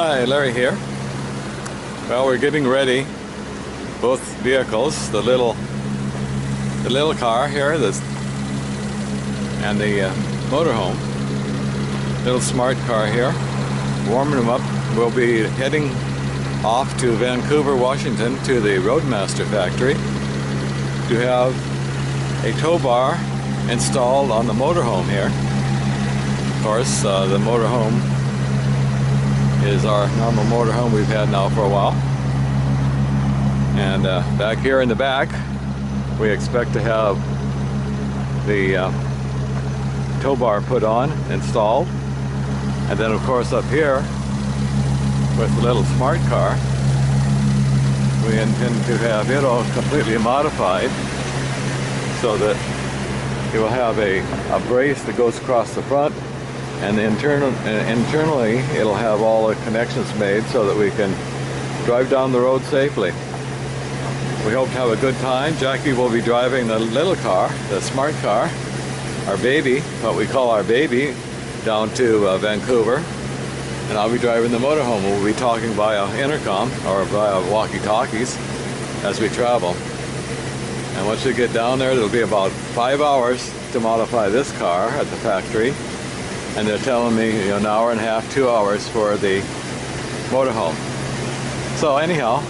Hi, Larry here. Well, we're getting ready. Both vehicles, the little car here, and the motorhome, little smart car here. Warming them up. We'll be heading off to Vancouver, Washington, to the Roadmaster factory to have a tow bar installed on the motorhome here. Of course, the motorhome is our normal motorhome we've had now for a while. And back here in the back, we expect to have the tow bar put on, installed. And then of course up here, with the little smart car, we intend to have it all completely modified so that it will have a brace that goes across the front, and internally it'll have all the connections made so that we can drive down the road safely. We hope to have a good time. Jackie will be driving the little car, the smart car, our baby, what we call our baby, down to Vancouver. And I'll be driving the motorhome. We'll be talking via intercom or via walkie-talkies as we travel. And once we get down there, it'll be about 5 hours to modify this car at the factory. And they're telling me, an hour and a half, 2 hours for the motorhome. So anyhow,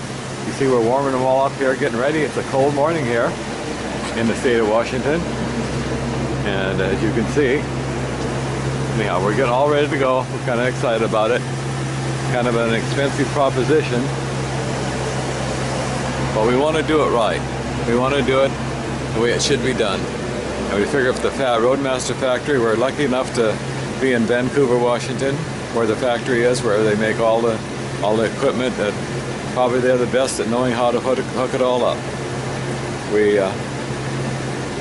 you see we're warming them all up here, getting ready. It's a cold morning here in the state of Washington. And as you can see, anyhow, we're getting all ready to go. We're kind of excited about it. Kind of an expensive proposition, but we want to do it right. We want to do it the way it should be done. And we figure if the Roadmaster factory, we're lucky enough to be in Vancouver, Washington, where the factory is, where they make all the equipment. That probably they're the best at knowing how to hook it all up. We're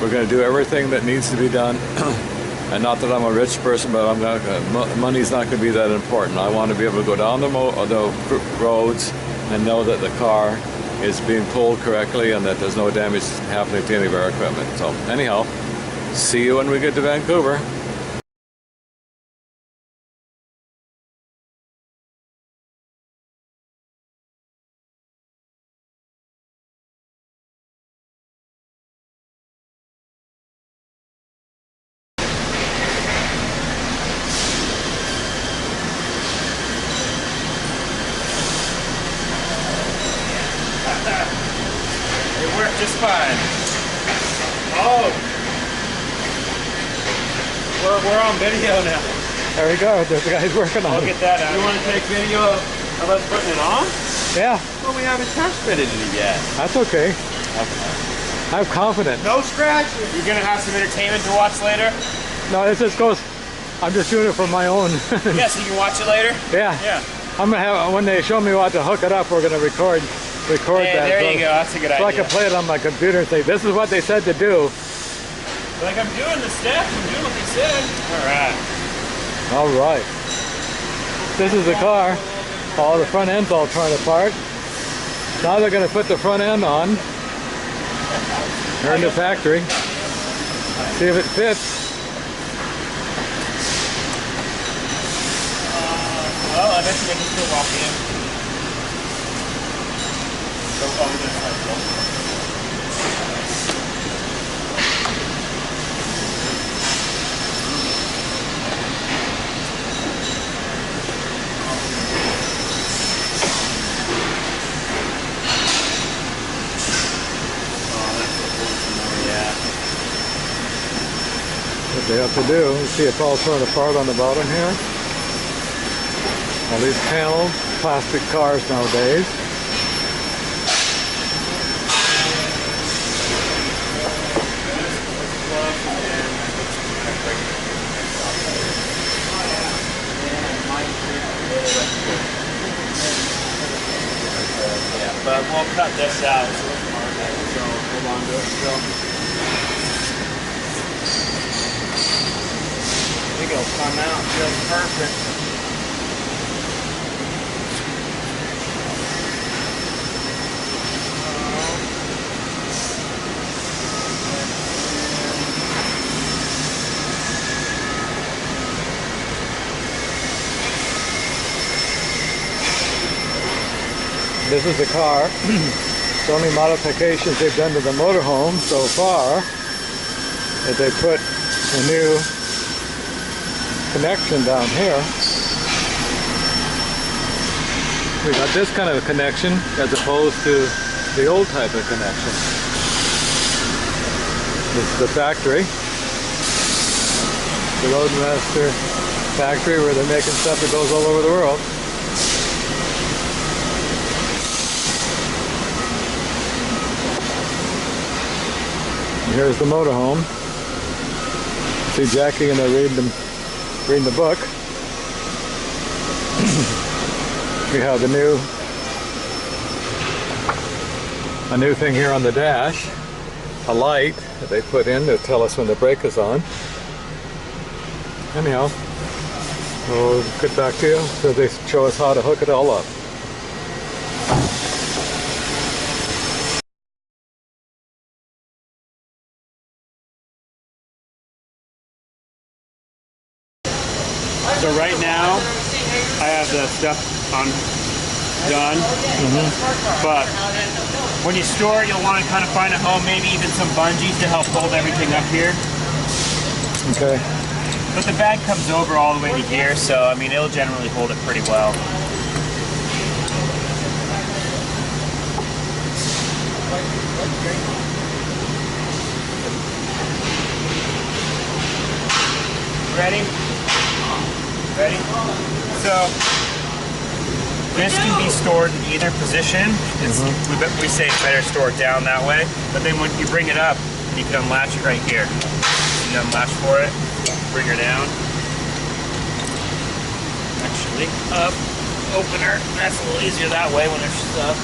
going to do everything that needs to be done. And not that I'm a rich person, but money's not going to be that important. I want to be able to go down the roads and know that the car is being pulled correctly and that there's no damage happening to any of our equipment. So anyhow, see you when we get to Vancouver. It worked just fine. Oh! We're on video now. There we go. The guy's working on it. Look at that. You want to take video of us putting it on? Yeah. Well, we haven't test fitted it yet. That's okay. I'm confident. No scratches. You're going to have some entertainment to watch later? No, this just goes, I'm just doing it for my own. Yeah, so you can watch it later? Yeah. Yeah. I'm going to have, when they show me what to hook it up, we're going to record hey, that. There you go. That's a good idea. So I can play it on my computer and say, this is what they said to do. Like, I'm doing the steps. I'm doing what they said. All right. All right. This is the car. All the front end's all torn apart. Now they're going to put the front end on. They're in the factory. See if it fits. Well, I bet you they can still walk in. So, we're going to start. What they have to do, you see it's all torn apart on the bottom here. All these panels, plastic cars nowadays. Yeah, but we'll cut this out so we can mark it. So hold on to it still. I think it'll come out just perfect. this is the car. The only modifications they've done to the motorhome so far is they put a new connection down here. We got this kind of a connection as opposed to the old type of connection. This is the factory. The Roadmaster factory where they're making stuff that goes all over the world. And here's the motorhome. See Jackie and they're reading the book. We have a new thing here on the dash, a light that they put in to tell us when the brake is on. Anyhow, we'll get back to you so they show us how to hook it all up. So right now, I have the stuff done, but when you store it, you'll want to kind of find a home, maybe even some bungees to help hold everything up here. Okay. But the bag comes over all the way to here, so I mean, it'll generally hold it pretty well. Ready? Ready? So, this can be stored in either position. We say it's better stored down that way, but then when you bring it up, you can unlatch it right here. You unlatch for it, bring her down. Actually, up, open her. That's a little easier that way when there's stuff.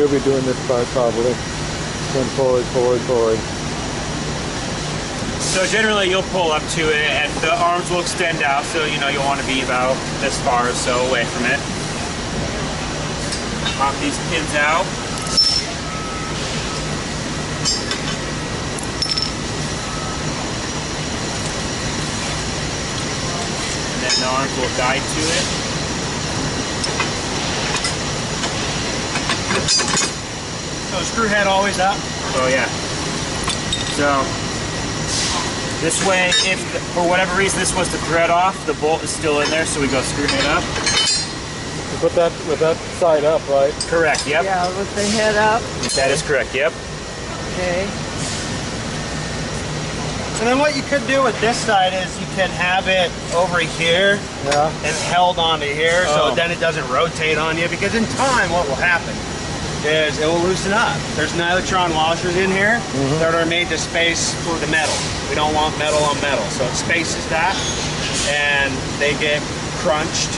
You'll be doing this part probably. Going forward, forward, forward. So generally you'll pull up to it and the arms will extend out, so you know you'll want to be about this far or so away from it. Pop these pins out. And then the arms will guide to it. So screw head always up? Oh yeah. So this way, if for whatever reason this was to thread off, the bolt is still in there, so we go screw head up. You put that with that side up, right? Correct, yep. Yeah, with the head up. That is correct, yep. Okay. And then what you could do with this side is you can have it over here and held onto here, so then it doesn't rotate on you, because in time what will happen is it will loosen up. There's nylon washers in here that are made to space for the metal. We don't want metal on metal, so it spaces that, and they get crunched,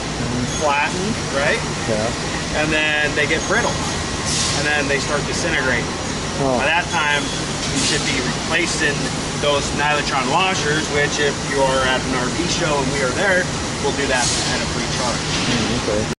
flattened, right? Yeah. And then they get brittle, and then they start disintegrating. By that time, you should be replacing those nylon washers, which if you're at an RV show and we are there, we'll do that at a free charge. Okay.